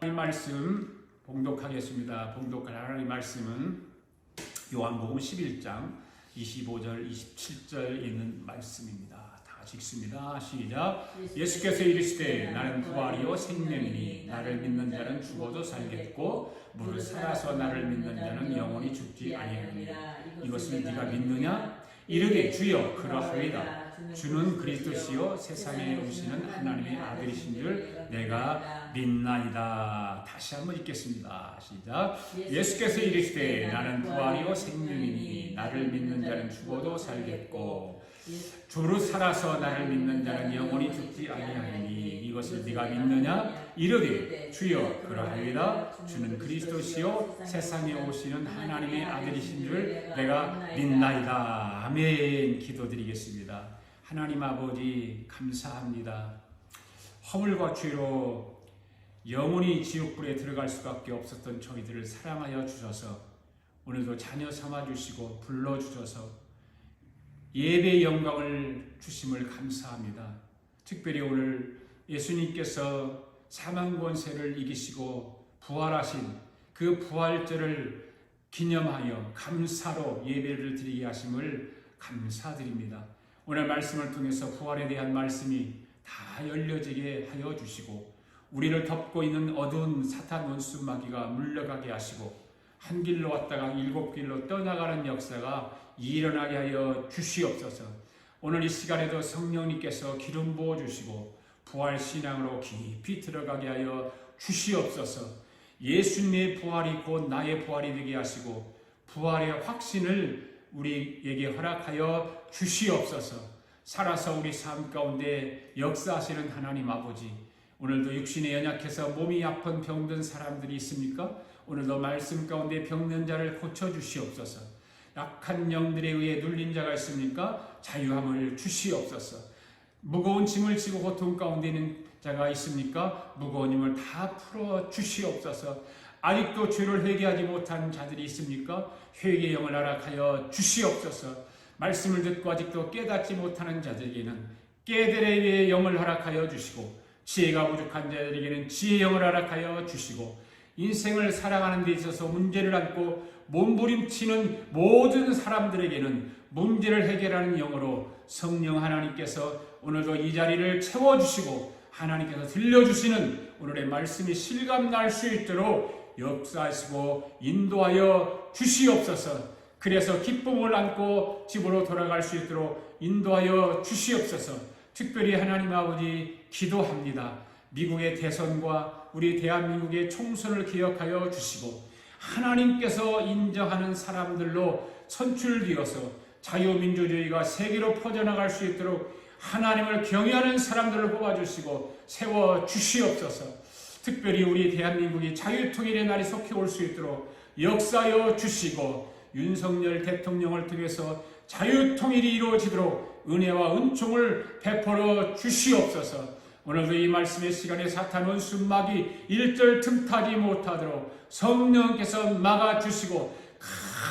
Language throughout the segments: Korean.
하나님 말씀 봉독하겠습니다. 봉독할 하나님 말씀은 요한복음 11장 25절 27절에 있는 말씀입니다. 다 같이 읽습니다. 시작. 예수께서 이르시되 나는 부활이요 생명이니 나를 믿는 자는 죽어도 살겠고 무릇 살아서 나를 믿는 자는 영원히 죽지 아니하리라. 이것을 네가 믿느냐? 이르되 주여 그러하리이다. 주는 그리스도시요 세상에 오시는 하나님의 아들이신 줄 내가 믿나이다. 다시 한번 읽겠습니다. 시작. 예수께서 이르시되 나는 부활이요 생명이니 나를 믿는 자는 죽어도 살겠고 주로 살아서 나를 믿는 자는 영원히 죽지 아니하리니 이것을 네가 믿느냐? 이르되 주여 그러하리이다. 주는 그리스도시요 세상에 오시는 하나님의 아들이신 줄 내가 믿나이다. 아멘. 기도드리겠습니다. 하나님 아버지 감사합니다. 허물과 죄로 영원히 지옥불에 들어갈 수밖에 없었던 저희들을 사랑하여 주셔서 오늘도 자녀 삼아 주시고 불러 주셔서 예배의 영광을 주심을 감사합니다. 특별히 오늘 예수님께서 사망 권세를 이기시고 부활하신 그 부활절을 기념하여 감사로 예배를 드리게 하심을 감사드립니다. 오늘 말씀을 통해서 부활에 대한 말씀이 다 열려지게 하여 주시고 우리를 덮고 있는 어두운 사탄 원수 마귀가 물러가게 하시고 한 길로 왔다가 일곱 길로 떠나가는 역사가 일어나게 하여 주시옵소서. 오늘 이 시간에도 성령님께서 기름 부어 주시고 부활 신앙으로 깊이 들어가게 하여 주시옵소서. 예수님의 부활이 곧 나의 부활이 되게 하시고 부활의 확신을 우리에게 허락하여 주시옵소서. 살아서 우리 삶 가운데 역사하시는 하나님 아버지, 오늘도 육신에 연약해서 몸이 아픈 병든 사람들이 있습니까? 오늘도 말씀 가운데 병든 자를 고쳐주시옵소서. 약한 영들에 의해 눌린 자가 있습니까? 자유함을 주시옵소서. 무거운 짐을 지고 고통 가운데 있는 자가 있습니까? 무거운 힘을 다 풀어 주시옵소서. 아직도 죄를 회개하지 못한 자들이 있습니까? 회개의 영을 허락하여 주시옵소서. 말씀을 듣고 아직도 깨닫지 못하는 자들에게는 깨달음의 영을 허락하여 주시고 지혜가 부족한 자들에게는 지혜의 영을 허락하여 주시고 인생을 살아가는 데 있어서 문제를 안고 몸부림치는 모든 사람들에게는 문제를 해결하는 영으로 성령 하나님께서 오늘도 이 자리를 채워주시고 하나님께서 들려주시는 오늘의 말씀이 실감날 수 있도록 역사하시고 인도하여 주시옵소서. 그래서 기쁨을 안고 집으로 돌아갈 수 있도록 인도하여 주시옵소서. 특별히 하나님 아버지 기도합니다. 미국의 대선과 우리 대한민국의 총선을 기억하여 주시고 하나님께서 인정하는 사람들로 선출되어서 자유민주주의가 세계로 퍼져나갈 수 있도록 하나님을 경외하는 사람들을 뽑아주시고 세워주시옵소서. 특별히 우리 대한민국이 자유통일의 날이 속히 올 수 있도록 역사하여 주시고 윤석열 대통령을 통해서 자유통일이 이루어지도록 은혜와 은총을 베풀어 주시옵소서. 오늘도 이 말씀의 시간에 사탄 원수 마귀 일절 틈타지 못하도록 성령께서 막아주시고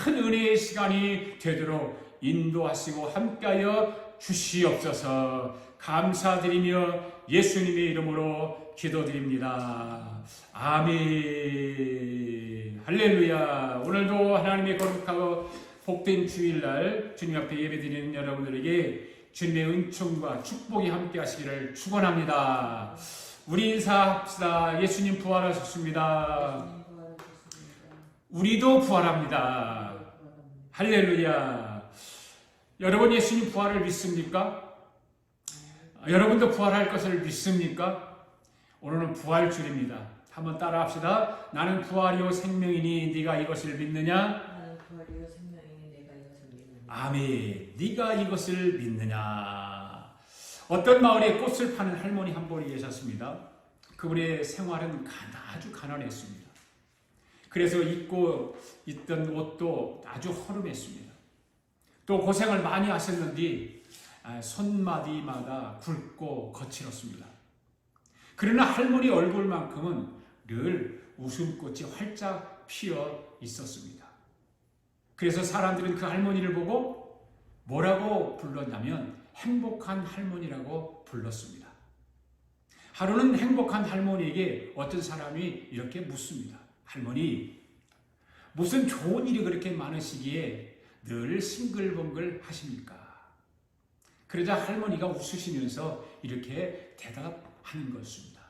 큰 은혜의 시간이 되도록 인도하시고 함께하여 주시옵소서. 감사드리며 예수님의 이름으로 기도드립니다. 아멘. 할렐루야. 오늘도 하나님의 거룩하고 복된 주일날 주님 앞에 예배드리는 여러분들에게 주님의 은총과 축복이 함께 하시기를 축원합니다. 우리 인사합시다. 예수님 부활하셨습니다. 우리도 부활합니다. 할렐루야. 여러분 예수님 부활을 믿습니까? 여러분도 부활할 것을 믿습니까? 오늘은 부활주일입니다. 한번 따라합시다. 나는 부활이요 생명이니 네가 이것을 믿느냐? 나는 부활이요 생명이니 내가 이것을 믿느냐? 아멘. 네가 이것을 믿느냐? 어떤 마을에 꽃을 파는 할머니 한 분이 계셨습니다. 그분의 생활은 아주 가난했습니다. 그래서 입고 있던 옷도 아주 허름했습니다. 또 고생을 많이 하셨는데 손마디마다 굵고 거칠었습니다. 그러나 할머니 얼굴만큼은 늘 웃음꽃이 활짝 피어 있었습니다. 그래서 사람들은 그 할머니를 보고 뭐라고 불렀냐면 행복한 할머니라고 불렀습니다. 하루는 행복한 할머니에게 어떤 사람이 이렇게 묻습니다. 할머니, 무슨 좋은 일이 그렇게 많으시기에 늘 싱글벙글 하십니까? 그러자 할머니가 웃으시면서 이렇게 대답하는 것입니다.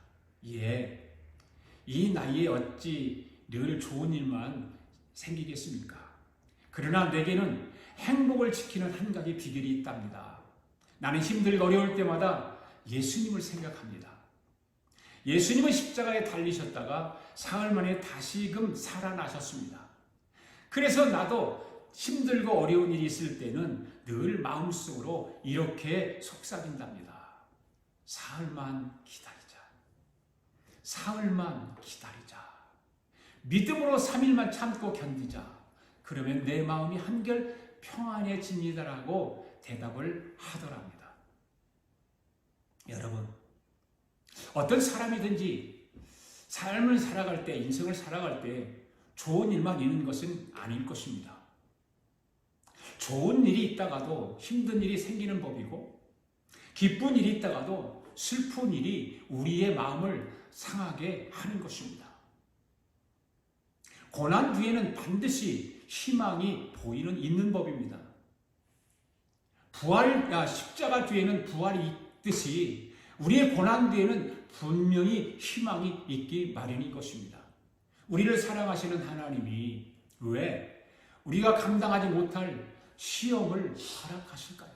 예, 이 나이에 어찌 늘 좋은 일만 생기겠습니까? 그러나 내게는 행복을 지키는 한 가지 비결이 있답니다. 나는 힘들고 어려울 때마다 예수님을 생각합니다. 예수님은 십자가에 달리셨다가 사흘 만에 다시금 살아나셨습니다. 그래서 나도 힘들고 어려운 일이 있을 때는 늘 마음속으로 이렇게 속삭인답니다. 사흘만 기다리자. 사흘만 기다리자. 믿음으로 3일만 참고 견디자. 그러면 내 마음이 한결 평안해집니다라고 대답을 하더랍니다. 여러분, 어떤 사람이든지 삶을 살아갈 때, 인생을 살아갈 때 좋은 일만 있는 것은 아닐 것입니다. 좋은 일이 있다가도 힘든 일이 생기는 법이고, 기쁜 일이 있다가도 슬픈 일이 우리의 마음을 상하게 하는 것입니다. 고난 뒤에는 반드시 희망이 있는 법입니다. 십자가 뒤에는 부활이 있듯이 우리의 고난 뒤에는 분명히 희망이 있기 마련인 것입니다. 우리를 사랑하시는 하나님이 왜 우리가 감당하지 못할 시험을 허락하실까요?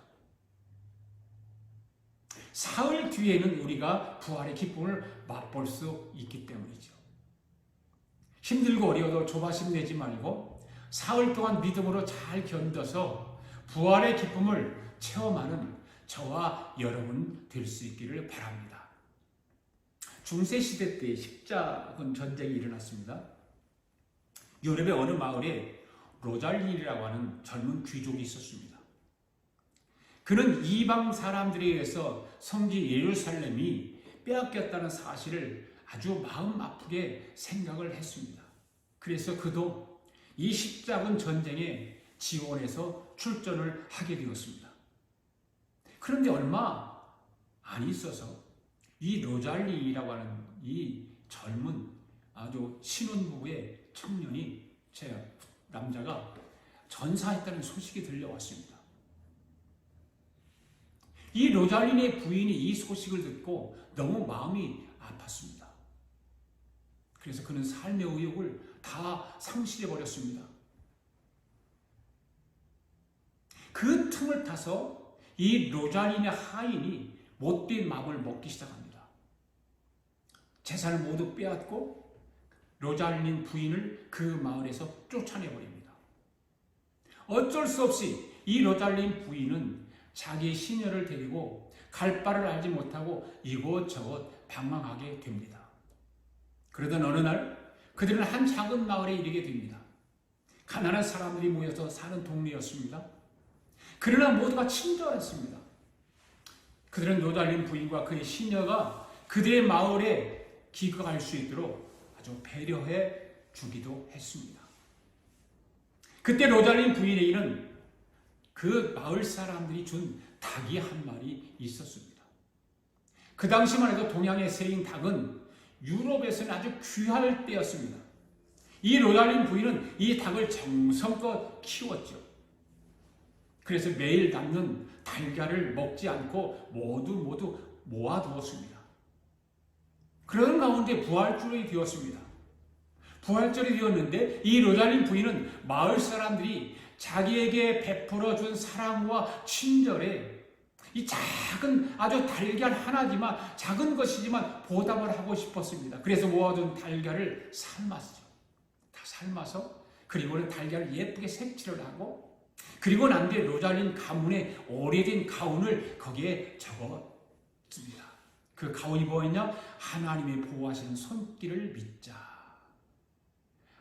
사흘 뒤에는 우리가 부활의 기쁨을 맛볼 수 있기 때문이죠. 힘들고 어려워도 조바심 내지 말고 사흘 동안 믿음으로 잘 견뎌서 부활의 기쁨을 체험하는 저와 여러분 될 수 있기를 바랍니다. 중세시대 때 십자군 전쟁이 일어났습니다. 유럽의 어느 마을에 로잘리라고 하는 젊은 귀족이 있었습니다. 그는 이방 사람들에 의해서 성지 예루살렘이 빼앗겼다는 사실을 아주 마음 아프게 생각을 했습니다. 그래서 그도 이 십자군 전쟁에 지원해서 출전을 하게 되었습니다. 그런데 얼마 안 있어서 이 로잘리라고 하는 이 젊은 아주 신혼부부의 남자가 전사했다는 소식이 들려왔습니다. 이 로잘린의 부인이 이 소식을 듣고 너무 마음이 아팠습니다. 그래서 그는 삶의 의욕을 다 상실해버렸습니다. 그 틈을 타서 이 로잘린의 하인이 못된 마음을 먹기 시작합니다. 재산을 모두 빼앗고 로잘린 부인을 그 마을에서 쫓아내버립니다. 어쩔 수 없이 이 로잘린 부인은 자기의 시녀를 데리고 갈 바를 알지 못하고 이곳저곳 방황하게 됩니다. 그러던 어느 날 그들은 한 작은 마을에 이르게 됩니다. 가난한 사람들이 모여서 사는 동네였습니다. 그러나 모두가 친절했습니다. 그들은 로잘린 부인과 그의 시녀가 그들의 마을에 기거할 수 있도록 아주 배려해 주기도 했습니다. 그때 로잘린 부인에게는 그 마을 사람들이 준 닭이 한 마리 있었습니다. 그 당시만 해도 동양의 새인 닭은 유럽에서는 아주 귀할 때였습니다. 이 로잘린 부인은 이 닭을 정성껏 키웠죠. 그래서 매일 낳는 달걀을 먹지 않고 모두 모아두었습니다. 그러던 가운데 부활절이 되었습니다. 부활절이 되었는데 이 로잘린 부인은 마을 사람들이 자기에게 베풀어 준 사랑과 친절에 이 작은 아주 달걀 하나지만 작은 것이지만 보답을 하고 싶었습니다. 그래서 모아둔 달걀을 삶았죠. 다 삶아서 그리고는 달걀을 예쁘게 색칠을 하고 그리고 난 뒤에 로잘린 가문의 오래된 가운을 거기에 적었습니다. 그 가운이 뭐였냐? 하나님의 보호하시는 손길을 믿자.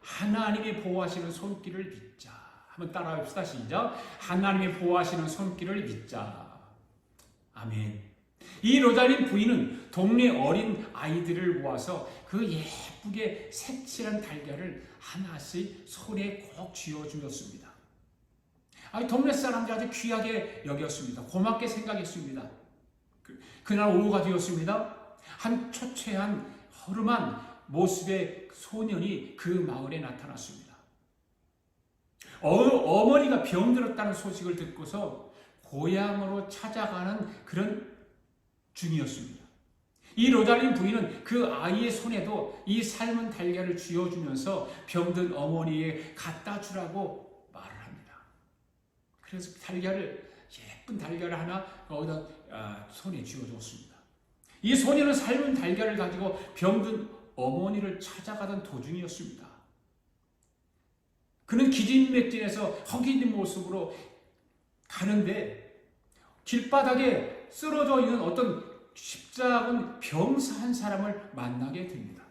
하나님의 보호하시는 손길을 믿자. 한번 따라합시다. 시작. 하나님의 보호하시는 손길을 믿자. 아멘. 이 로잘린 부인은 동네 어린 아이들을 모아서 그 예쁘게 색칠한 달걀을 하나씩 손에 꼭 쥐어주었습니다. 동네 사람들이 아주 귀하게 여겼습니다. 고맙게 생각했습니다. 그날 오후가 되었습니다. 한 초췌한 허름한 모습의 소년이 그 마을에 나타났습니다. 어머니가 병들었다는 소식을 듣고서 고향으로 찾아가는 그런 중이었습니다. 이 로잘린 부인은 그 아이의 손에도 이 삶은 달걀을 쥐어주면서 병든 어머니에 갖다 주라고 말을 합니다. 그래서 예쁜 달걀을 하나 거기다 손에 쥐어줬습니다. 이 소녀는 삶은 달걀을 가지고 병든 어머니를 찾아가던 도중이었습니다. 그는 기진맥진해서 허기진 모습으로 가는데 길바닥에 쓰러져 있는 어떤 십자군 병사 한 사람을 만나게 됩니다.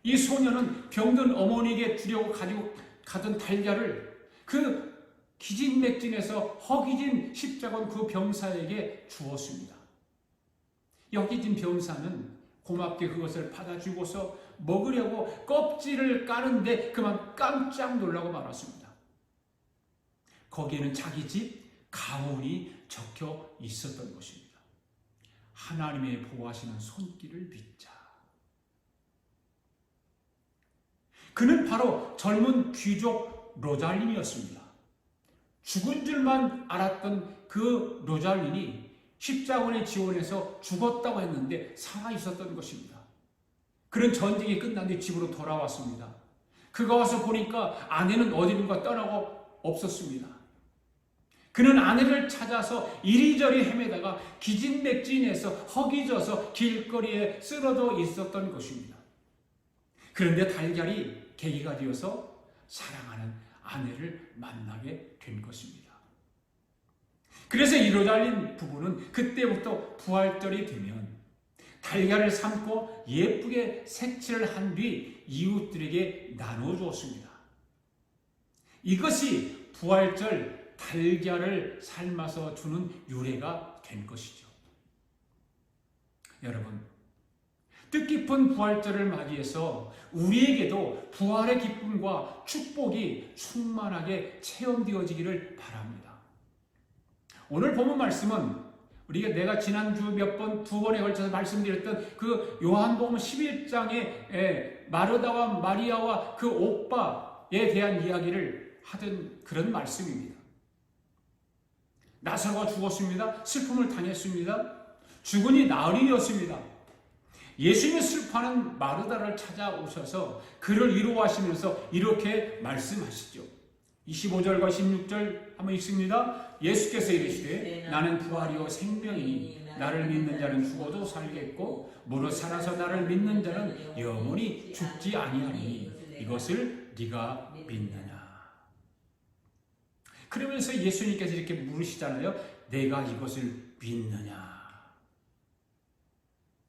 이 소녀는 병든 어머니에게 주려고 가지고 가던 달걀을 그 기진맥진해서 허기진 십자군 그 병사에게 주었습니다. 허기진 병사는 고맙게 그것을 받아주고서 먹으려고 껍질을 까는데 그만 깜짝 놀라고 말았습니다. 거기에는 자기 집 가문이 적혀 있었던 것입니다. 하나님의 보호하시는 손길을 믿자. 그는 바로 젊은 귀족 로잘린이었습니다. 죽은 줄만 알았던 그 로잘린이 십자군에 지원해서 죽었다고 했는데 살아 있었던 것입니다. 그는 전쟁이 끝난 뒤 집으로 돌아왔습니다. 그가 와서 보니까 아내는 어디론가 떠나고 없었습니다. 그는 아내를 찾아서 이리저리 헤매다가 기진맥진해서 허기져서 길거리에 쓰러져 있었던 것입니다. 그런데 달걀이 계기가 되어서 사랑하는 아내를 만나게 된 것입니다. 그래서 이 로잘린 부부는 그때부터 부활절이 되면 달걀을 삶고 예쁘게 색칠을 한 뒤 이웃들에게 나눠주었습니다. 이것이 부활절 달걀을 삶아서 주는 유래가 된 것이죠. 여러분, 뜻깊은 부활절을 맞이해서 우리에게도 부활의 기쁨과 축복이 충만하게 체험되어지기를 바랍니다. 오늘 본문 말씀은 내가 지난주 두 번에 걸쳐서 말씀드렸던 그 요한복음 11장의 마르다와 마리아와 그 오빠에 대한 이야기를 하던 그런 말씀입니다. 나사로가 죽었습니다. 슬픔을 당했습니다. 죽으니 나흘이었습니다. 예수님이 슬퍼하는 마르다를 찾아오셔서 그를 위로하시면서 이렇게 말씀하시죠. 25절과 16절 한번 읽습니다. 예수께서 이르시되 나는 부활이요 생명이니 나를 믿는 자는 죽어도 살겠고 무릇 살아서 나를 믿는 자는 영원히 죽지 아니하리니 이것을 네가 믿느냐. 그러면서 예수님께서 이렇게 물으시잖아요. 내가 이것을 믿느냐.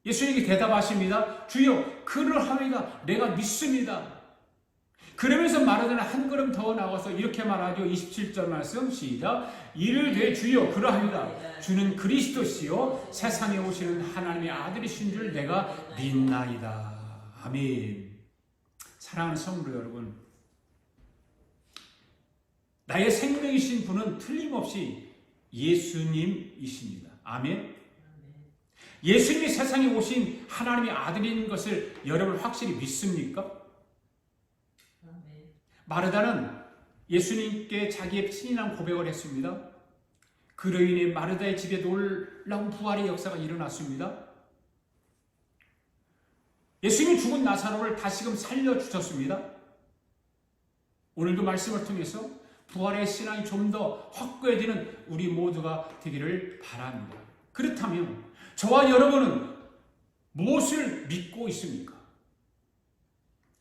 예수님이 대답하십니다. 주여 그러하리이다. 내가 믿습니다. 그러면서 마르다는 한 걸음 더 나와서 이렇게 말하죠. 27절 말씀 시작. 이르되 주여 그러하리이다. 주는 그리스도시요 세상에 오시는 하나님의 아들이신 줄 내가 믿나이다. 아멘. 사랑하는 성도 여러분, 나의 생명이신 분은 틀림없이 예수님이십니다. 아멘. 예수님이 세상에 오신 하나님의 아들인 것을 여러분 확실히 믿습니까? 마르다는 예수님께 자기의 친인한 고백을 했습니다. 그로 인해 마르다의 집에 놀라운 부활의 역사가 일어났습니다. 예수님이 죽은 나사로를 다시금 살려주셨습니다. 오늘도 말씀을 통해서 부활의 신앙이 좀 더 확고해지는 우리 모두가 되기를 바랍니다. 그렇다면 저와 여러분은 무엇을 믿고 있습니까?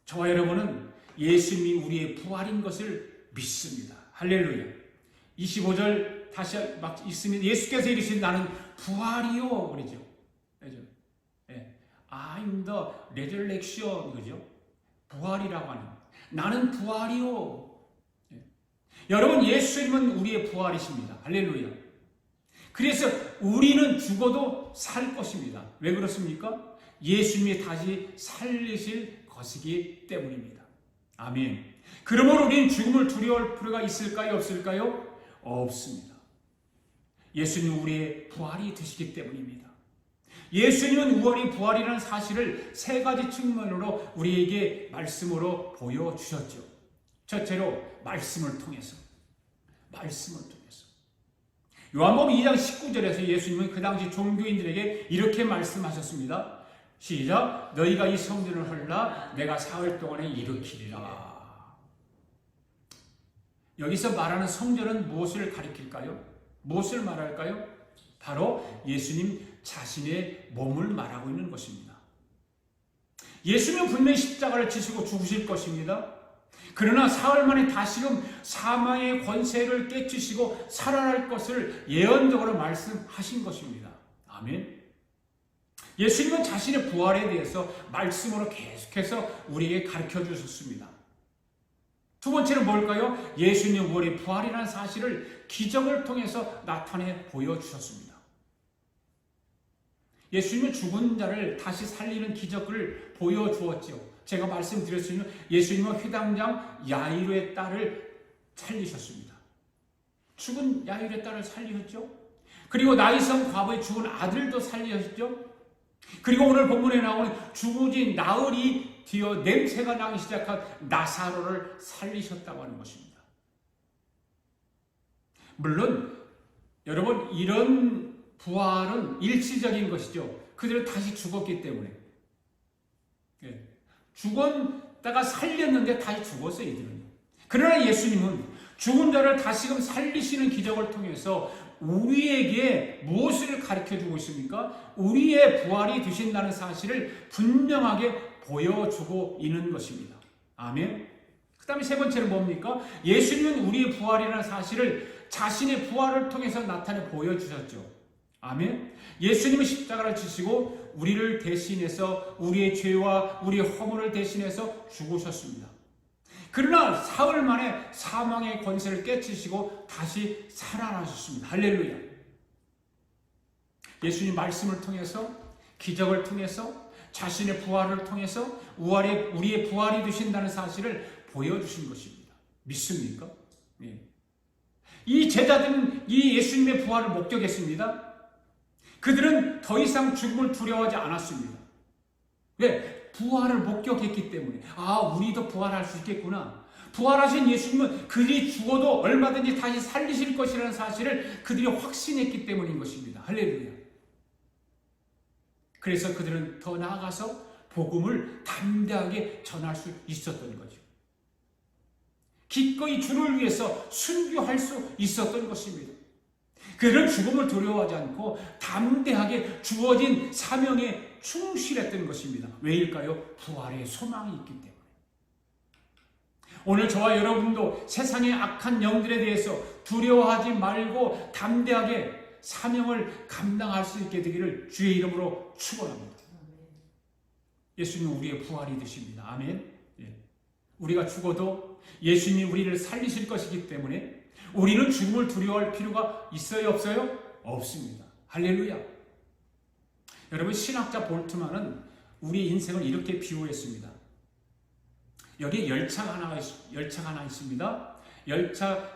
저와 여러분은 예수님이 우리의 부활인 것을 믿습니다. 할렐루야. 25절 다시 막 있으면 예수께서 이르시되 나는 부활이요. 그러죠. 그죠? 예. I'm the resurrection. 그죠? 부활이라고 하는. 나는 부활이요. 예. 여러분, 예수님은 우리의 부활이십니다. 할렐루야. 그래서 우리는 죽어도 살 것입니다. 왜 그렇습니까? 예수님이 다시 살리실 것이기 때문입니다. 아멘. 그러므로 우리는 죽음을 두려워할 필요가 있을까요? 없을까요? 없습니다. 예수님 우리의 부활이 되시기 때문입니다. 예수님은 우리 부활이라는 사실을 세 가지 측면으로 우리에게 말씀으로 보여주셨죠. 첫째로 말씀을 통해서. 요한복음 2장 19절에서 예수님은 그 당시 종교인들에게 이렇게 말씀하셨습니다. 시작. 너희가 이 성전을 헐라 내가 사흘 동안에 일으키리라. 여기서 말하는 성전은 무엇을 가리킬까요? 무엇을 말할까요? 바로 예수님 자신의 몸을 말하고 있는 것입니다. 예수님은 분명히 십자가를 지시고 죽으실 것입니다. 그러나 사흘 만에 다시금 사망의 권세를 깨치시고 살아날 것을 예언적으로 말씀하신 것입니다. 아멘. 예수님은 자신의 부활에 대해서 말씀으로 계속해서 우리에게 가르쳐 주셨습니다. 두 번째는 뭘까요? 예수님 우리 부활이라는 사실을 기적을 통해서 나타내 보여주셨습니다. 예수님은 죽은 자를 다시 살리는 기적을 보여주었죠. 제가 말씀드렸으면 예수님은 회당장 야이로의 딸을 살리셨습니다. 죽은 야이로의 딸을 살리셨죠. 그리고 나이성 과부의 죽은 아들도 살리셨죠. 그리고 오늘 본문에 나오는 죽어진 나흘이 뒤어 냄새가 나기 시작한 나사로를 살리셨다고 하는 것입니다. 물론 여러분 이런 부활은 일시적인 것이죠. 그들은 다시 죽었기 때문에. 죽었다가 살렸는데 다시 죽었어요, 이들은. 그러나 예수님은 죽은 자를 다시금 살리시는 기적을 통해서 우리에게 무엇을 가르쳐주고 있습니까? 우리의 부활이 되신다는 사실을 분명하게 보여주고 있는 것입니다. 아멘. 그 다음에 세 번째는 뭡니까? 예수님은 우리의 부활이라는 사실을 자신의 부활을 통해서 나타내 보여주셨죠. 아멘. 예수님은 십자가를 지시고 우리를 대신해서 우리의 죄와 우리의 허물을 대신해서 죽으셨습니다. 그러나 사흘 만에 사망의 권세를 깨치시고 다시 살아나셨습니다. 할렐루야. 예수님 말씀을 통해서 기적을 통해서 자신의 부활을 통해서 우리의 부활이 되신다는 사실을 보여주신 것입니다. 믿습니까? 네. 이 제자들은 이 예수님의 부활을 목격했습니다. 그들은 더 이상 죽음을 두려워하지 않았습니다. 왜? 부활을 목격했기 때문에. 우리도 부활할 수 있겠구나. 부활하신 예수님은 그들이 죽어도 얼마든지 다시 살리실 것이라는 사실을 그들이 확신했기 때문인 것입니다. 할렐루야. 그래서 그들은 더 나아가서 복음을 담대하게 전할 수 있었던 거죠. 기꺼이 주를 위해서 순교할 수 있었던 것입니다. 그들은 죽음을 두려워하지 않고 담대하게 주어진 사명에 충실했던 것입니다. 왜일까요? 부활의 소망이 있기 때문에. 오늘 저와 여러분도 세상의 악한 영들에 대해서 두려워하지 말고 담대하게 사명을 감당할 수 있게 되기를 주의 이름으로 축원합니다. 예수님은 우리의 부활이 되십니다. 아멘. 우리가 죽어도 예수님이 우리를 살리실 것이기 때문에 우리는 죽음을 두려워할 필요가 있어요, 없어요? 없습니다. 할렐루야. 여러분, 신학자 볼트만은 우리 인생을 이렇게 비유했습니다. 여기 열차가 하나 있습니다.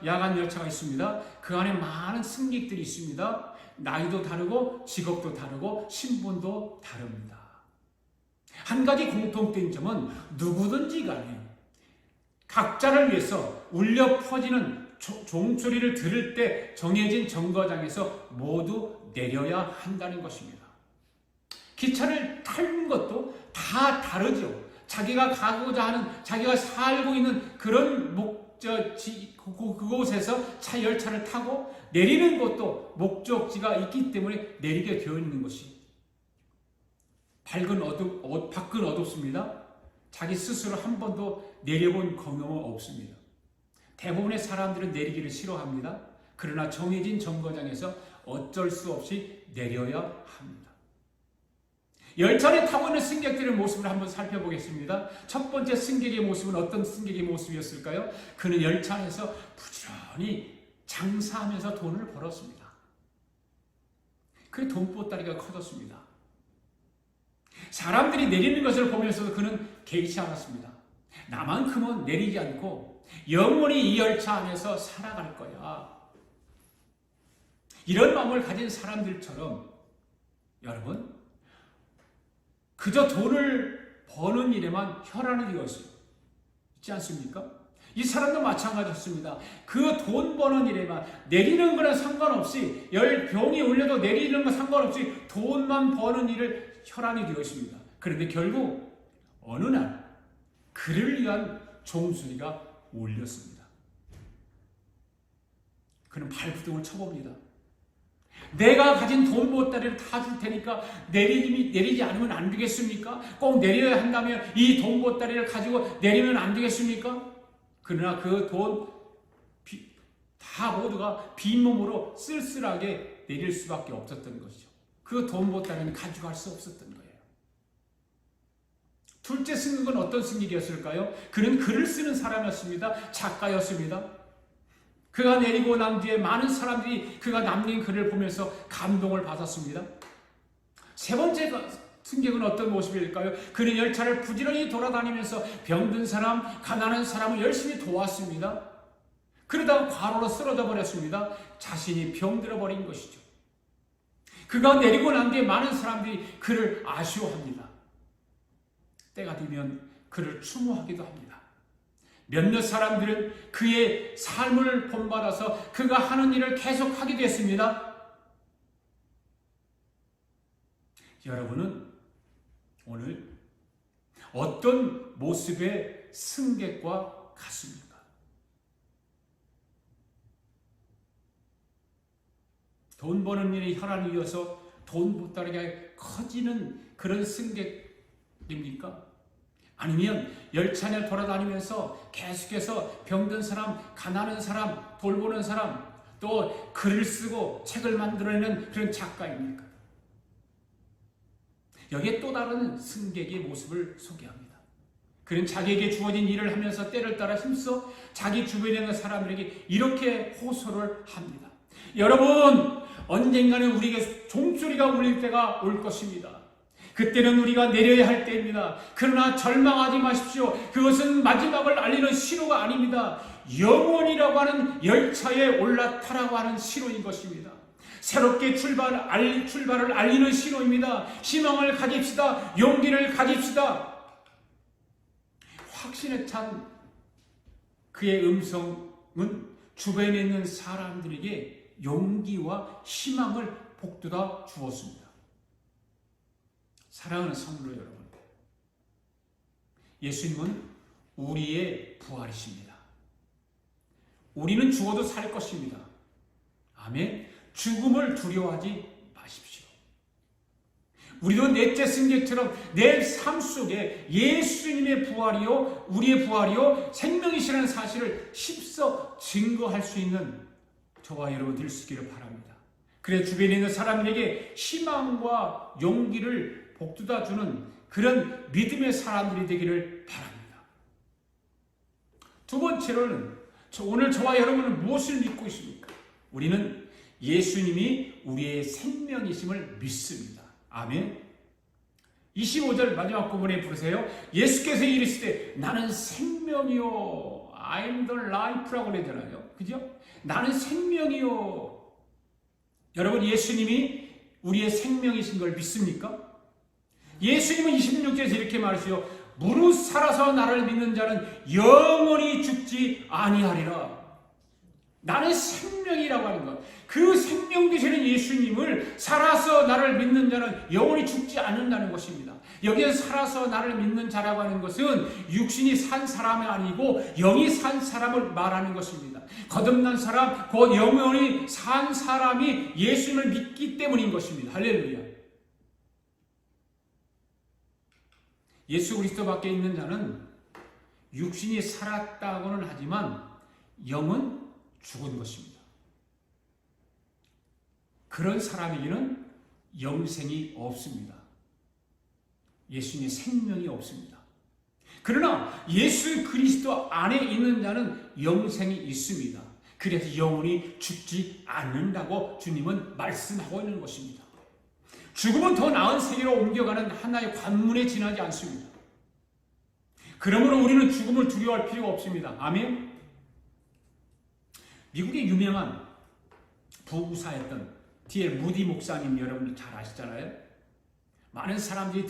야간 열차가 있습니다. 그 안에 많은 승객들이 있습니다. 나이도 다르고 직업도 다르고 신분도 다릅니다. 한 가지 공통된 점은 누구든지 간에 각자를 위해서 울려 퍼지는 종소리를 들을 때 정해진 정거장에서 모두 내려야 한다는 것입니다. 기차를 타는 것도 다 다르죠. 자기가 가고자 하는, 자기가 살고 있는 그런 그곳에서 열차를 타고 내리는 것도 목적지가 있기 때문에 내리게 되어 있는 것이. 밖은 어둡습니다. 자기 스스로 한 번도 내려본 경험은 없습니다. 대부분의 사람들은 내리기를 싫어합니다. 그러나 정해진 정거장에서 어쩔 수 없이 내려야 합니다. 열차를 타고 있는 승객들의 모습을 한번 살펴보겠습니다. 첫 번째 승객의 모습은 어떤 승객의 모습이었을까요? 그는 열차 안에서 부지런히 장사하면서 돈을 벌었습니다. 그의 돈보따리가 커졌습니다. 사람들이 내리는 것을 보면서도 그는 개의치 않았습니다. 나만큼은 내리지 않고 영원히 이 열차 안에서 살아갈 거야. 이런 마음을 가진 사람들처럼 여러분 그저 돈을 버는 일에만 혈안이 되었어요. 있지 않습니까? 이 사람도 마찬가지였습니다. 그 돈 버는 일에만 내리는 거는 상관없이 병이 올려도 내리는 거 상관없이 돈만 버는 일을 혈안이 되었습니다. 그런데 결국 어느 날 그를 위한 종소리가 울렸습니다. 그는 발부둥을 쳐봅니다. 내가 가진 돈 보따리를 다 줄 테니까 내리지 않으면 안 되겠습니까? 꼭 내려야 한다면 이 돈 보따리를 가지고 내리면 안 되겠습니까? 그러나 그 돈 다 모두가 빈몸으로 쓸쓸하게 내릴 수밖에 없었던 것이죠. 그 돈 보따리는 가져갈 수 없었던 거예요. 둘째 승객은 어떤 승객이었을까요? 그는 글을 쓰는 사람이었습니다. 작가였습니다. 그가 내리고 난 뒤에 많은 사람들이 그가 남긴 글을 보면서 감동을 받았습니다. 세 번째 승객은 어떤 모습일까요? 그는 열차를 부지런히 돌아다니면서 병든 사람, 가난한 사람을 열심히 도왔습니다. 그러다가 과로로 쓰러져 버렸습니다. 자신이 병들어 버린 것이죠. 그가 내리고 난 뒤에 많은 사람들이 그를 아쉬워합니다. 때가 되면 그를 추모하기도 합니다. 몇몇 사람들은 그의 삶을 본받아서 그가 하는 일을 계속하게 됐습니다. 여러분은 오늘 어떤 모습의 승객과 같습니까? 돈 버는 일이 혈안이 이어서 돈 보따리가 커지는 그런 승객입니까? 아니면 열차 안을 돌아다니면서 계속해서 병든 사람, 가난한 사람, 돌보는 사람, 또 글을 쓰고 책을 만들어내는 그런 작가입니까? 여기에 또 다른 승객의 모습을 소개합니다. 그는 자기에게 주어진 일을 하면서 때를 따라 힘써 자기 주변에 있는 사람들에게 이렇게 호소를 합니다. 여러분, 언젠가는 우리에게 종소리가 울릴 때가 올 것입니다. 그때는 우리가 내려야 할 때입니다. 그러나 절망하지 마십시오. 그것은 마지막을 알리는 신호가 아닙니다. 영원이라고 하는 열차에 올라타라고 하는 신호인 것입니다. 새롭게 출발을 알리는 신호입니다. 희망을 가집시다. 용기를 가집시다. 확신에 찬 그의 음성은 주변에 있는 사람들에게 용기와 희망을 북돋아 주었습니다. 사랑하는 성도 여러분, 예수님은 우리의 부활이십니다. 우리는 죽어도 살 것입니다. 아멘. 죽음을 두려워하지 마십시오. 우리도 넷째 승객처럼 내 삶 속에 예수님의 부활이요, 우리의 부활이요, 생명이시라는 사실을 힘써 증거할 수 있는 저와 여러분 될 수 있기를 바랍니다. 그래 주변에 있는 사람들에게 희망과 용기를 복돋아 주는 그런 믿음의 사람들이 되기를 바랍니다. 두 번째로는 오늘 저와 여러분은 무엇을 믿고 있습니까? 우리는 예수님이 우리의 생명이심을 믿습니다. 아멘. 25절 마지막 부분에 부르세요. 예수께서 이르시되 나는 생명이요, I'm the life라고 그러잖아요. 그죠? 나는 생명이요. 여러분, 예수님이 우리의 생명이신 걸 믿습니까? 예수님은 26절에서 이렇게 말하시죠. 무릇 살아서 나를 믿는 자는 영원히 죽지 아니하리라. 나는 생명이라고 하는 것. 그 생명 되시는 예수님을 살아서 나를 믿는 자는 영원히 죽지 않는다는 것입니다. 여기에 살아서 나를 믿는 자라고 하는 것은 육신이 산 사람이 아니고 영이 산 사람을 말하는 것입니다. 거듭난 사람, 곧 영원히 산 사람이 예수님을 믿기 때문인 것입니다. 할렐루야. 예수 그리스도밖에 있는 자는 육신이 살았다고는 하지만 영은 죽은 것입니다. 그런 사람에게는 영생이 없습니다. 예수님의 생명이 없습니다. 그러나 예수 그리스도 안에 있는 자는 영생이 있습니다. 그래서 영원히 죽지 않는다고 주님은 말씀하고 있는 것입니다. 죽음은 더 나은 세계로 옮겨가는 하나의 관문에 지나지 않습니다. 그러므로 우리는 죽음을 두려워할 필요가 없습니다. 아멘. 미국의 유명한 부구사였던 D.L. 무디 목사님 여러분 잘 아시잖아요. 많은 사람들이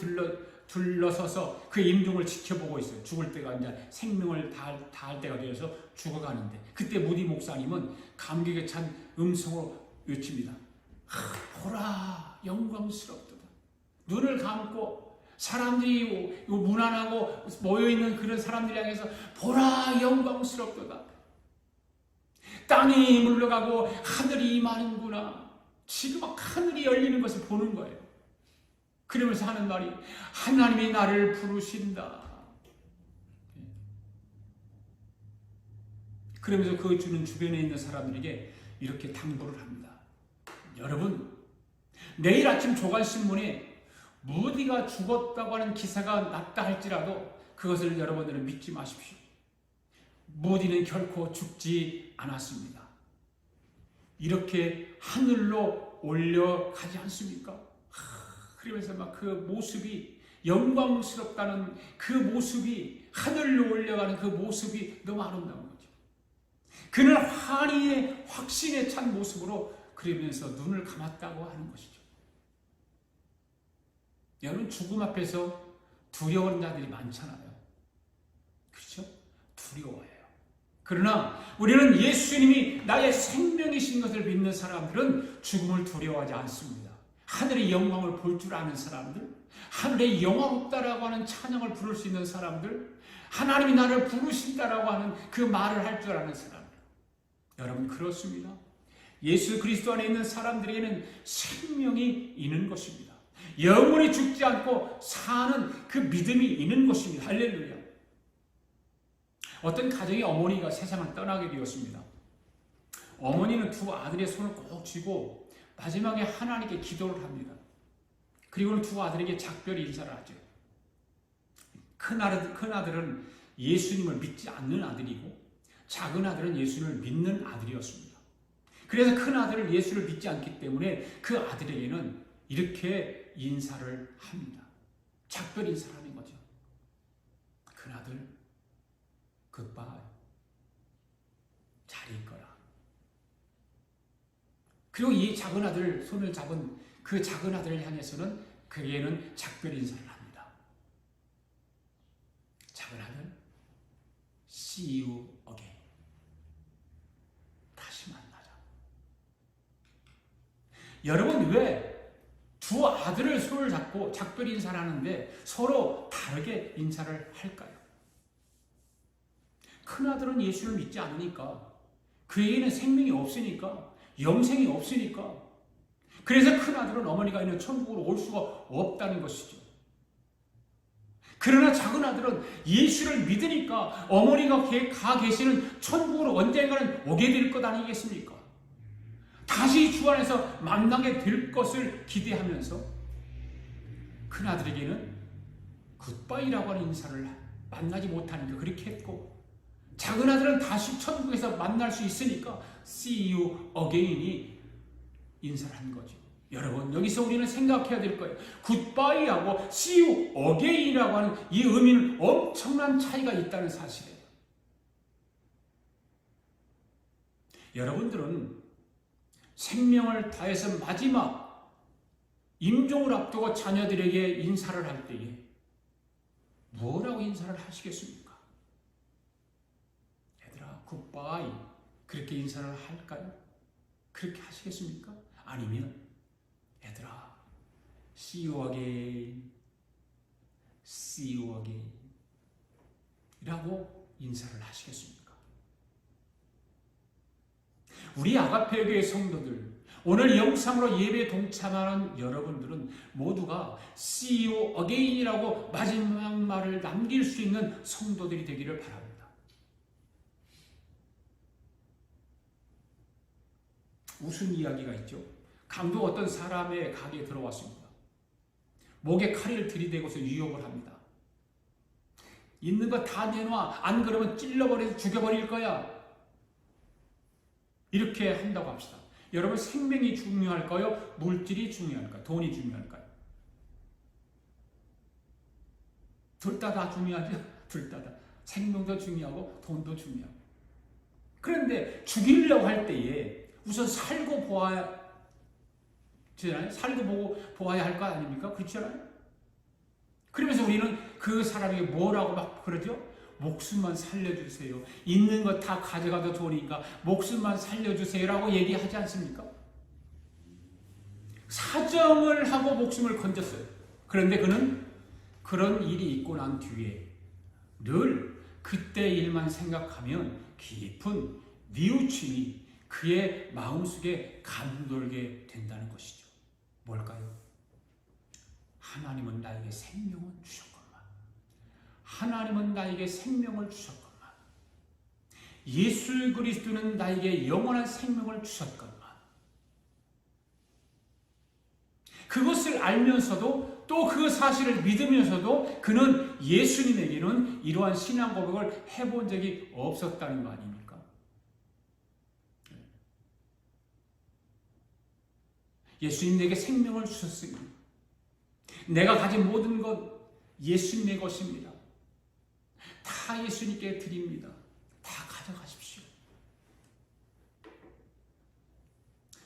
둘러서서 그 임종을 지켜보고 있어요. 죽을 때가 이제 생명을 다할 때가 되어서 죽어가는데 그때 무디 목사님은 감격에 찬 음성으로 외칩니다. 보라 영광스럽도다. 눈을 감고 사람들이 무난하고 모여있는 그런 사람들 향해서 보라 영광스럽도다. 땅이 물러가고 하늘이 임하는구나. 지금 막 하늘이 열리는 것을 보는 거예요. 그러면서 하는 말이 하나님이 나를 부르신다. 그러면서 그 주는 주변에 있는 사람들에게 이렇게 당부를 합니다. 여러분, 내일 아침 조간신문에 무디가 죽었다고 하는 기사가 났다 할지라도 그것을 여러분들은 믿지 마십시오. 무디는 결코 죽지 않았습니다. 이렇게 하늘로 올려가지 않습니까? 그러면서 막 그 모습이 영광스럽다는 그 모습이 하늘로 올려가는 그 모습이 너무 아름다운 거죠. 그는 환희의 확신에 찬 모습으로 그러면서 눈을 감았다고 하는 것이죠. 여러분 죽음 앞에서 두려운 자들이 많잖아요. 그렇죠? 두려워해요. 그러나 우리는 예수님이 나의 생명이신 것을 믿는 사람들은 죽음을 두려워하지 않습니다. 하늘의 영광을 볼 줄 아는 사람들, 하늘의 영원없다라고 하는 찬양을 부를 수 있는 사람들, 하나님이 나를 부르신다라고 하는 그 말을 할 줄 아는 사람들. 여러분 그렇습니다. 예수 그리스도 안에 있는 사람들에게는 생명이 있는 것입니다. 영원히 죽지 않고 사는 그 믿음이 있는 것입니다. 할렐루야. 어떤 가정의 어머니가 세상을 떠나게 되었습니다. 어머니는 두 아들의 손을 꼭 쥐고 마지막에 하나님께 기도를 합니다. 그리고는 두 아들에게 작별 인사를 하죠. 큰 아들은 예수님을 믿지 않는 아들이고 작은 아들은 예수님을 믿는 아들이었습니다. 그래서 큰 아들은 예수를 믿지 않기 때문에 그 아들에게는 이렇게 인사를 합니다. 작별 인사를 하는 거죠. 큰 아들, 굿바이, 잘 있거라. 그리고 이 작은 아들 손을 잡은 그 작은 아들을 향해서는 그에게는 작별 인사를 합니다. 작은 아들, see you again. 다시 만나자. 여러분 왜 두 아들을 손을 잡고 작별 인사를 하는데 서로 다르게 인사를 할까요? 큰 아들은 예수를 믿지 않으니까 그에게는 생명이 없으니까 영생이 없으니까 그래서 큰 아들은 어머니가 있는 천국으로 올 수가 없다는 것이죠. 그러나 작은 아들은 예수를 믿으니까 어머니가 가 계시는 천국으로 언젠가는 오게 될 것 아니겠습니까? 다시 주 안에서 만나게 될 것을 기대하면서 큰 아들에게는 굿바이라고 하는 인사를 만나지 못하니까 그렇게 했고 작은 아들은 다시 천국에서 만날 수 있으니까 see you again이 인사를 한 거죠. 여러분 여기서 우리는 생각해야 될 거예요. 굿바이하고 see you again이라고 하는 이 의미는 엄청난 차이가 있다는 사실이에요. 여러분들은 생명을 다해서 마지막 임종을 앞두고 자녀들에게 인사를 할 때에 뭐라고 인사를 하시겠습니까? 얘들아 굿바이 그렇게 인사를 할까요? 그렇게 하시겠습니까? 아니면 얘들아 see you again, see you again 라고 인사를 하시겠습니까? 우리 아가페 교회 성도들 오늘 영상으로 예배에 동참하는 여러분들은 모두가 see you again이라고 마지막 말을 남길 수 있는 성도들이 되기를 바랍니다. 무슨 이야기가 있죠? 강도 어떤 사람의 가게에 들어왔습니다. 목에 칼을 들이대고서 유혹을 합니다. 있는 거 다 내놔. 안 그러면 찔러버려서 죽여버릴 거야. 이렇게 한다고 합시다. 여러분 생명이 중요할까요? 물질이 중요할까요? 돈이 중요할까요? 둘 다 중요하죠? 둘 다. 생명도 중요하고 돈도 중요하고. 그런데 죽이려고 할 때에 우선 살고 보아야 되잖아요. 살고 보고 보아야 할 거 아닙니까? 그렇지 않아요? 그러면서 우리는 그 사람에게 뭐라고 막 그러죠? 목숨만 살려주세요. 있는 거 다 가져가도 좋으니까 목숨만 살려주세요라고 얘기하지 않습니까? 사정을 하고 목숨을 건졌어요. 그런데 그는 그런 일이 있고 난 뒤에 늘 그때 일만 생각하면 깊은 뉘우침이 그의 마음속에 감돌게 된다는 것이죠. 뭘까요? 하나님은 나에게 생명을 주셨건만, 하나님은 나에게 생명을 주셨건만, 예수 그리스도는 나에게 영원한 생명을 주셨건만, 그것을 알면서도 또 그 사실을 믿으면서도 그는 예수님에게는 이러한 신앙 고백을 해본 적이 없었다는 거 아닙니까? 예수님 내게 생명을 주셨으니 내가 가진 모든 것 예수님의 것입니다. 다 예수님께 드립니다. 다 가져가십시오.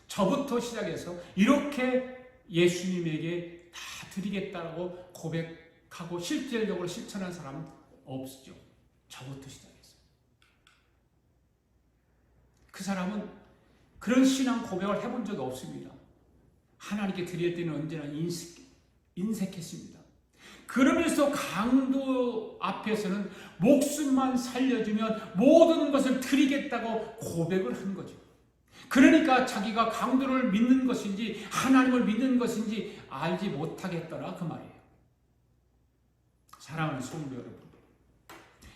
저부터 시작해서 이렇게 예수님에게 다 드리겠다고 고백하고 실질적으로 실천한 사람은 없죠. 저부터 시작해서. 그 사람은 그런 신앙 고백을 해본 적이 없습니다. 하나님께 드릴 때는 언제나 인색했습니다. 그러면서 강도 앞에서는 목숨만 살려주면 모든 것을 드리겠다고 고백을 한 거죠. 그러니까 자기가 강도를 믿는 것인지 하나님을 믿는 것인지 알지 못하겠더라 그 말이에요. 사랑하는 성도 여러분,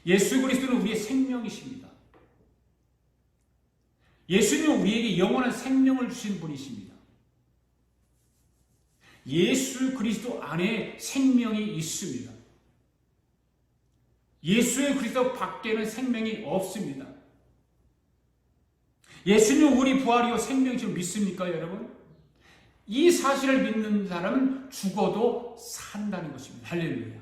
예수 그리스도는 우리의 생명이십니다. 예수님은 우리에게 영원한 생명을 주신 분이십니다. 예수 그리스도 안에 생명이 있습니다. 예수 그리스도 밖에는 생명이 없습니다. 예수님은 우리 부활이요 생명이시로 믿습니까, 여러분? 이 사실을 믿는 사람은 죽어도 산다는 것입니다. 할렐루야.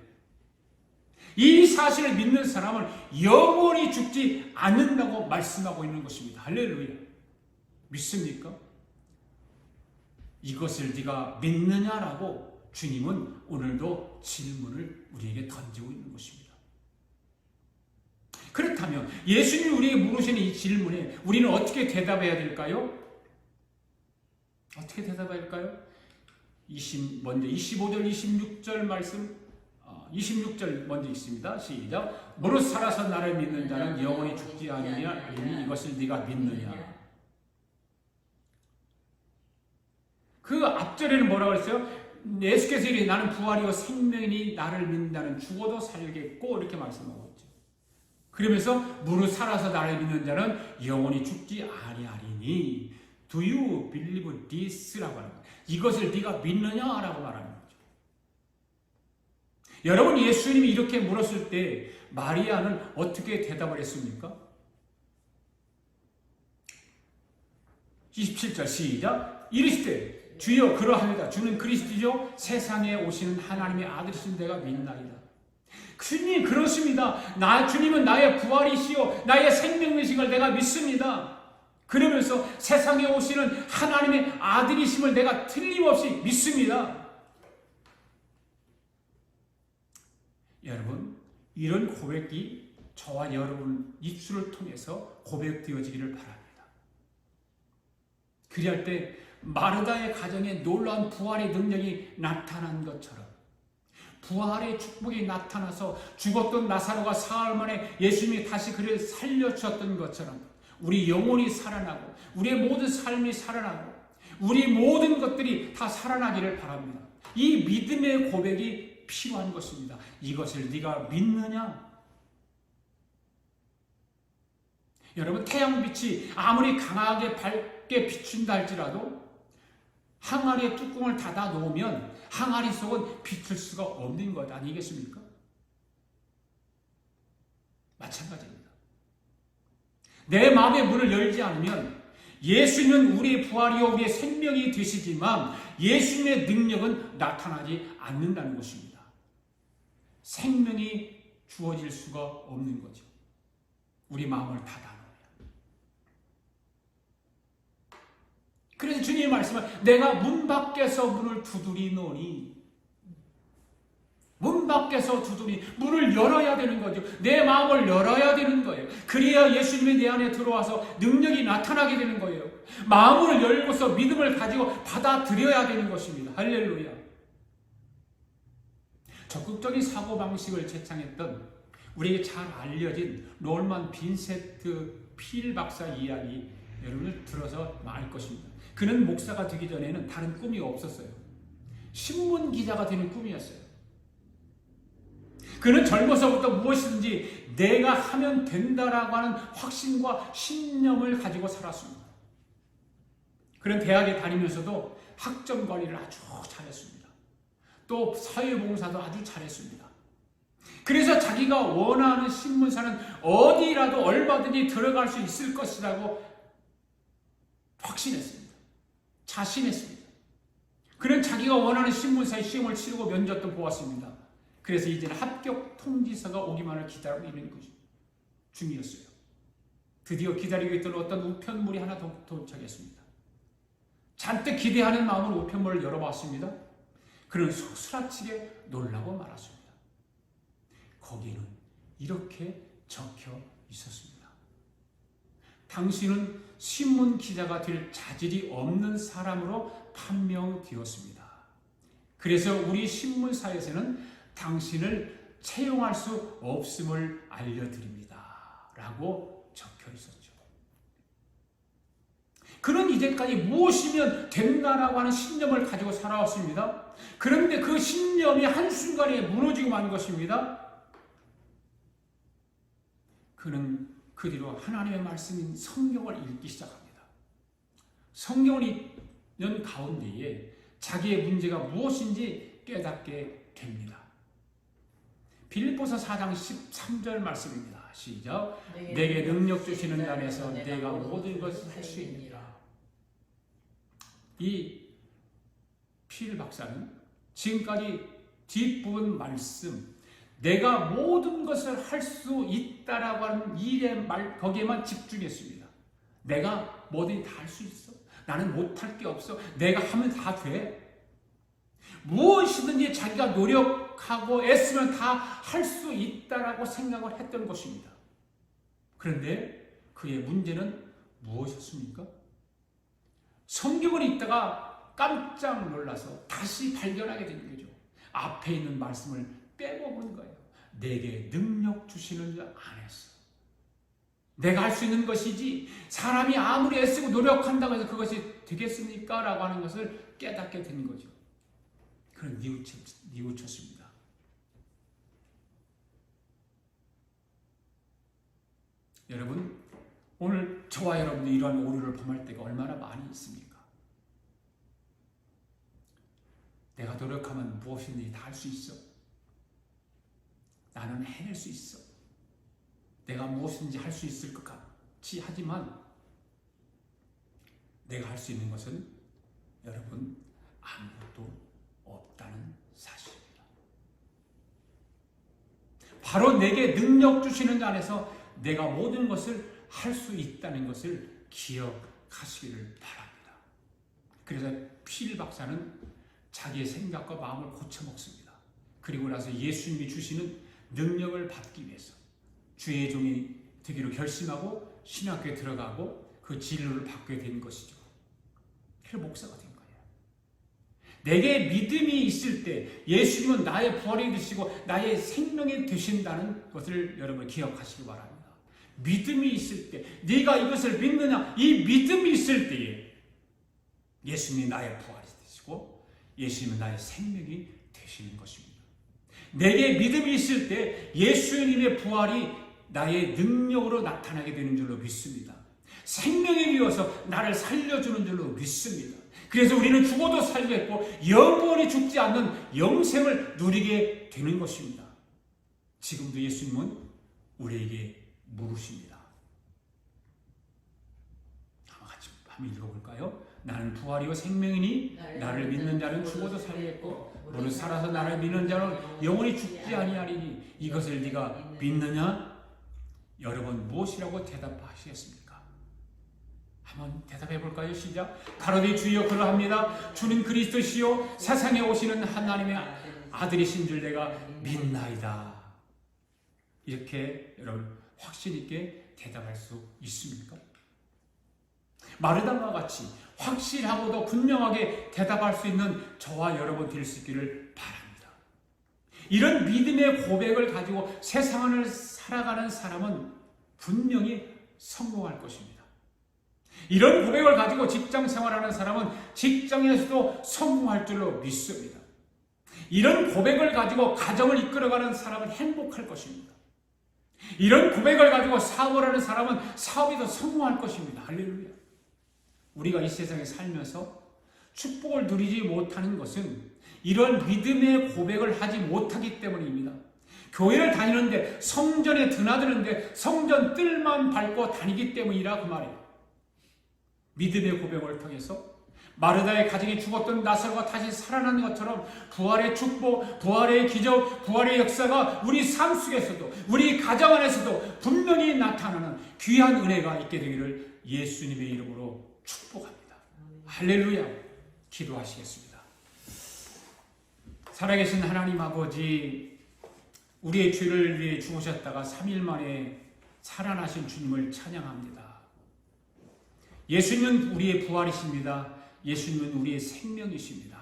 이 사실을 믿는 사람은 영원히 죽지 않는다고 말씀하고 있는 것입니다. 할렐루야. 믿습니까? 이것을 네가 믿느냐라고 주님은 오늘도 질문을 우리에게 던지고 있는 것입니다. 그렇다면 예수님이 우리에게 물으시는 이 질문에 우리는 어떻게 대답해야 될까요? 어떻게 대답해야 할까요? 먼저 25절, 26절 말씀, 26절 먼저 있습니다. 시작. 무릇 살아서 나를 믿는 자는 영원히 죽지 아니하냐. 이것을 네가 믿느냐. 그 앞절에는 뭐라고 했어요? 예수께서 이르되 나는 부활이요 생명이니 나를 믿는다는 죽어도 살겠고 이렇게 말씀하고 있죠. 그러면서 무릇 살아서 나를 믿는 자는 영원히 죽지 아니하리니 Do you believe this?라고 하는 거예요. 이것을 네가 믿느냐라고 말하는 거죠. 여러분, 예수님이 이렇게 물었을 때 마리아는 어떻게 대답을 했습니까? 27절 시작. 이르시되 주여 그러하니다. 주는 그리스도죠 세상에 오시는 하나님의 아들이신 내가 믿나이다. 주님 그렇습니다. 주님은 나의 부활이시요 나의 생명이신 걸 내가 믿습니다. 그러면서 세상에 오시는 하나님의 아들이심을 내가 틀림없이 믿습니다. 여러분, 이런 고백이 저와 여러분 입술을 통해서 고백되어지기를 바랍니다. 그리할 때 마르다의 가정에 놀라운 부활의 능력이 나타난 것처럼 부활의 축복이 나타나서 죽었던 나사로가 사흘 만에 예수님이 다시 그를 살려주셨던 것처럼 우리 영혼이 살아나고 우리의 모든 삶이 살아나고 우리 모든 것들이 다 살아나기를 바랍니다. 이 믿음의 고백이 필요한 것입니다. 이것을 네가 믿느냐? 여러분, 태양빛이 아무리 강하게 밝게 비춘다 할지라도 항아리의 뚜껑을 닫아 놓으면 항아리 속은 비출 수가 없는 것 아니겠습니까? 마찬가지입니다. 내 마음의 문을 열지 않으면 예수님은 우리의 부활이요 우리의 생명이 되시지만 예수님의 능력은 나타나지 않는다는 것입니다. 생명이 주어질 수가 없는 거죠. 우리 마음을 닫아놓으면. 예수님의 말씀은 내가 문 밖에서 문을 두드리노니, 문 밖에서 두드리, 문을 열어야 되는 거죠. 내 마음을 열어야 되는 거예요. 그래야 예수님이 내 안에 들어와서 능력이 나타나게 되는 거예요. 마음을 열고서 믿음을 가지고 받아들여야 되는 것입니다. 할렐루야. 적극적인 사고방식을 제창했던 우리에게 잘 알려진 노르만 빈센트 필 박사 이야기 여러분들 들어서 알 것입니다. 그는 목사가 되기 전에는 다른 꿈이 없었어요. 신문 기자가 되는 꿈이었어요. 그는 젊어서부터 무엇이든지 내가 하면 된다라고 하는 확신과 신념을 가지고 살았습니다. 그는 대학에 다니면서도 학점 관리를 아주 잘했습니다. 또 사회봉사도 아주 잘했습니다. 그래서 자기가 원하는 신문사는 어디라도 얼마든지 들어갈 수 있을 것이라고 확신했습니다. 자신했습니다. 그는 자기가 원하는 신문사의 시험을 치르고 면접도 보았습니다. 그래서 이제는 합격 통지서가 오기만을 기다리고 있는 중이었어요. 드디어 기다리고 있던 어떤 우편물이 하나 도착했습니다. 잔뜩 기대하는 마음으로 우편물을 열어봤습니다. 그는 소스라치게 놀라고 말았습니다. 거기에는 이렇게 적혀 있었습니다. 당신은 신문 기자가 될 자질이 없는 사람으로 판명되었습니다. 그래서 우리 신문사에서는 당신을 채용할 수 없음을 알려드립니다. 라고 적혀 있었죠. 그는 이제까지 무엇이면 된다라고 하는 신념을 가지고 살아왔습니다. 그런데 그 신념이 한순간에 무너지고 만 것입니다. 그는 그 뒤로 하나님의 말씀인 성경을 읽기 시작합니다. 성경을 읽는 가운데에 자기의 문제가 무엇인지 깨닫게 됩니다. 빌립보서 4장 13절 말씀입니다. 시작. 내게 능력 주시는 안에서 내가 모든 것을 할 수 있느니라. 이 필 박사는 지금까지 뒷부분 말씀, 내가 모든 것을 할 수 있다라고 하는 일의 거기에만 집중했습니다. 내가 뭐든지 다 할 수 있어. 나는 못할 게 없어. 내가 하면 다 돼. 무엇이든지 자기가 노력하고 애쓰면 다 할 수 있다라고 생각을 했던 것입니다. 그런데 그의 문제는 무엇이었습니까? 성경을 읽다가 깜짝 놀라서 다시 발견하게 된 거죠. 앞에 있는 말씀을 빼먹은 거예요. 내게 능력 주시는 자 안에서. 내가 할 수 있는 것이지 사람이 아무리 애쓰고 노력한다고 해서 그것이 되겠습니까? 라고 하는 것을 깨닫게 된 거죠. 그런 뉘우쳤습니다. 여러분, 오늘 저와 여러분들이 이러한 오류를 범할 때가 얼마나 많이 있습니까? 내가 노력하면 무엇이든지 다 할 수 있어. 나는 해낼 수 있어. 내가 무엇이든지 할 수 있을 것 같이 하지만 내가 할 수 있는 것은 여러분 아무것도 없다는 사실입니다. 바로 내게 능력 주시는 자 안에서 내가 모든 것을 할 수 있다는 것을 기억하시기를 바랍니다. 그래서 필 박사는 자기의 생각과 마음을 고쳐먹습니다. 그리고 나서 예수님이 주시는 능력을 받기 위해서 주의 종이 되기로 결심하고 신학교에 들어가고 그 진로를 받게 된 것이죠. 그래서 목사가 된 거예요. 내게 믿음이 있을 때 예수님은 나의 부활이 되시고 나의 생명이 되신다는 것을 여러분 기억하시기 바랍니다. 믿음이 있을 때, 네가 이것을 믿느냐? 이 믿음이 있을 때에 예수님이 나의 부활이 되시고 예수님은 나의 생명이 되시는 것입니다. 내게 믿음이 있을 때 예수님의 부활이 나의 능력으로 나타나게 되는 줄로 믿습니다. 생명에 이어서 나를 살려주는 줄로 믿습니다. 그래서 우리는 죽어도 살겠고 영원히 죽지 않는 영생을 누리게 되는 것입니다. 지금도 예수님은 우리에게 물으십니다. 한번 읽어볼까요? 나는 부활이요 생명이니 나를 믿는 자는 죽어도 살겠고 너는 살아서 나를 믿는 자는 영원히 죽지 아니하리니 이것을 네가 믿느냐? 여러분 무엇이라고 대답하시겠습니까? 한번 대답해 볼까요? 시작. 가로되 주여 그러합니다. 주는 그리스도시요 세상에 오시는 하나님의 아들이신 줄 내가 믿나이다. 이렇게 여러분 확신 있게 대답할 수 있습니까? 마르다와 같이 확실하고도 분명하게 대답할 수 있는 저와 여러분 될 수 있기를 바랍니다. 이런 믿음의 고백을 가지고 세상을 살아가는 사람은 분명히 성공할 것입니다. 이런 고백을 가지고 직장 생활하는 사람은 직장에서도 성공할 줄로 믿습니다. 이런 고백을 가지고 가정을 이끌어가는 사람은 행복할 것입니다. 이런 고백을 가지고 사업을 하는 사람은 사업이 더 성공할 것입니다. 할렐루야. 우리가 이 세상에 살면서 축복을 누리지 못하는 것은 이런 믿음의 고백을 하지 못하기 때문입니다. 교회를 다니는데 성전에 드나드는데 성전 뜰만 밟고 다니기 때문이라 그 말이에요. 믿음의 고백을 통해서 마르다의 가정이 죽었던 나사로가 다시 살아난 것처럼 부활의 축복, 부활의 기적, 부활의 역사가 우리 삶 속에서도 우리 가정 안에서도 분명히 나타나는 귀한 은혜가 있게 되기를 예수님의 이름으로 축복합니다. 할렐루야. 기도하시겠습니다. 살아계신 하나님 아버지, 우리의 죄를 위해 죽으셨다가 3일 만에 살아나신 주님을 찬양합니다. 예수님은 우리의 부활이십니다. 예수님은 우리의 생명이십니다.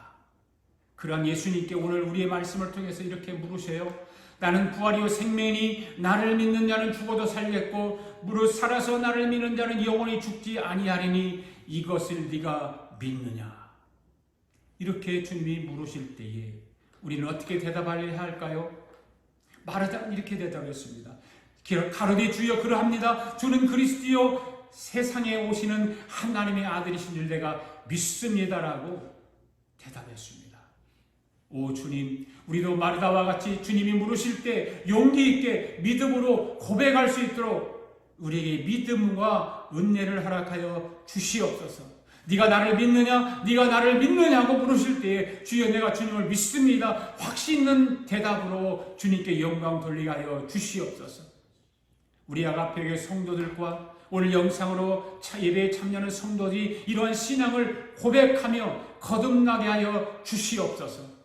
그러한 예수님께 오늘 우리의 말씀을 통해서 이렇게 물으세요. 나는 부활이요 생명이니 나를 믿는 자는 죽어도 살겠고 무릇 살아서 나를 믿는 자는 영원히 죽지 아니하리니 이것을 네가 믿느냐? 이렇게 주님이 물으실 때에 우리는 어떻게 대답해야 할까요? 마르다는 이렇게 대답했습니다. 가로되 주여 그러합니다. 주는 그리스도요 세상에 오시는 하나님의 아들이신 줄 내가 믿습니다라고 대답했습니다. 오 주님, 우리도 마르다와 같이 주님이 물으실 때 용기 있게 믿음으로 고백할 수 있도록 우리에게 믿음과 은혜를 허락하여 주시옵소서. 네가 나를 믿느냐? 네가 나를 믿느냐고 물으실 때에 주여 내가 주님을 믿습니다. 확신 있는 대답으로 주님께 영광 돌리게 하여 주시옵소서. 우리 아가페교회 성도들과 오늘 영상으로 예배에 참여하는 성도들이 이러한 신앙을 고백하며 거듭나게 하여 주시옵소서.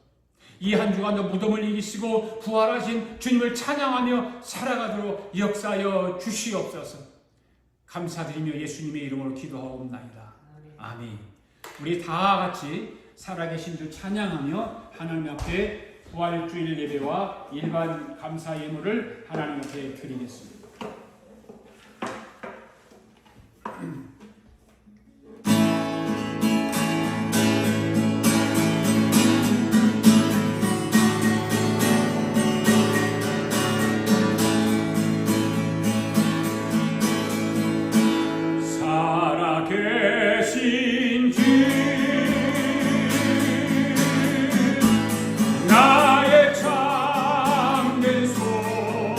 이 한 주간도 무덤을 이기시고 부활하신 주님을 찬양하며 살아가도록 역사하여 주시옵소서. 감사드리며 예수님의 이름으로 기도하옵나이다. 아멘. 우리 다 같이 살아계신 주 찬양하며 하나님 앞에 부활주일 예배와 일반 감사 예물을 하나님 앞에 드리겠습니다. 살아계신 주 나의 참된 소망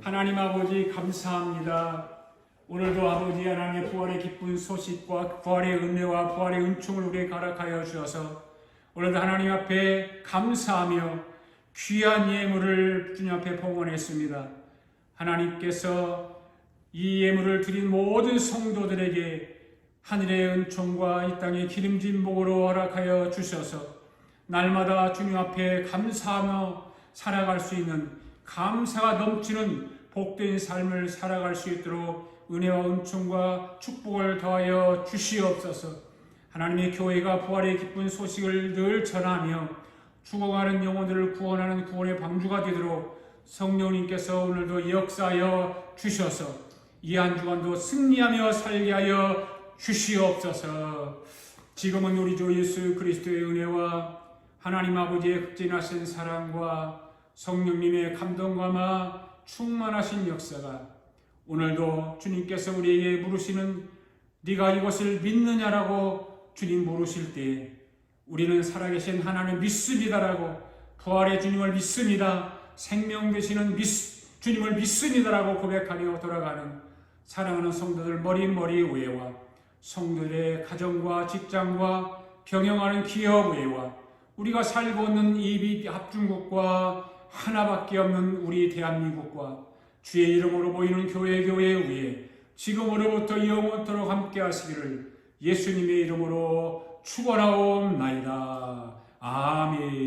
하나님 아버지 감사합니다. 오늘도 아버지 하나님의 부활의 기쁜 소식과 부활의 은혜와 부활의 은총을 우리에게 가락하여 주셔서 오늘도 하나님 앞에 감사하며 귀한 예물을 주님 앞에 봉헌했습니다. 하나님께서 이 예물을 드린 모든 성도들에게 하늘의 은총과 이 땅의 기름진 복으로 허락하여 주셔서 날마다 주님 앞에 감사하며 살아갈 수 있는 감사가 넘치는 복된 삶을 살아갈 수 있도록 은혜와 은총과 축복을 더하여 주시옵소서. 하나님의 교회가 부활의 기쁜 소식을 늘 전하며 죽어가는 영혼들을 구원하는 구원의 방주가 되도록 성령님께서 오늘도 역사하여 주셔서 이 한 주간도 승리하며 살게 하여 주시옵소서. 지금은 우리 주 예수 그리스도의 은혜와 하나님 아버지의 극진하신 사랑과 성령님의 감동과 충만하신 역사가 오늘도 주님께서 우리에게 물으시는 네가 이것을 믿느냐라고 주님 물으실 때 우리는 살아계신 하나님 믿습니다라고 부활의 주님을 믿습니다. 생명 되시는 주님을 믿습니다라고 고백하며 돌아가는 사랑하는 성도들 머리 위에와 성도들의 가정과 직장과 병영하는 기업 외와 우리가 살고 있는 이 합중국과 하나밖에 없는 우리 대한민국과 주의 이름으로 보이는 교회 위에 지금으로부터 영원토록 함께 하시기를 예수님의 이름으로 축원하옵나이다. 아멘.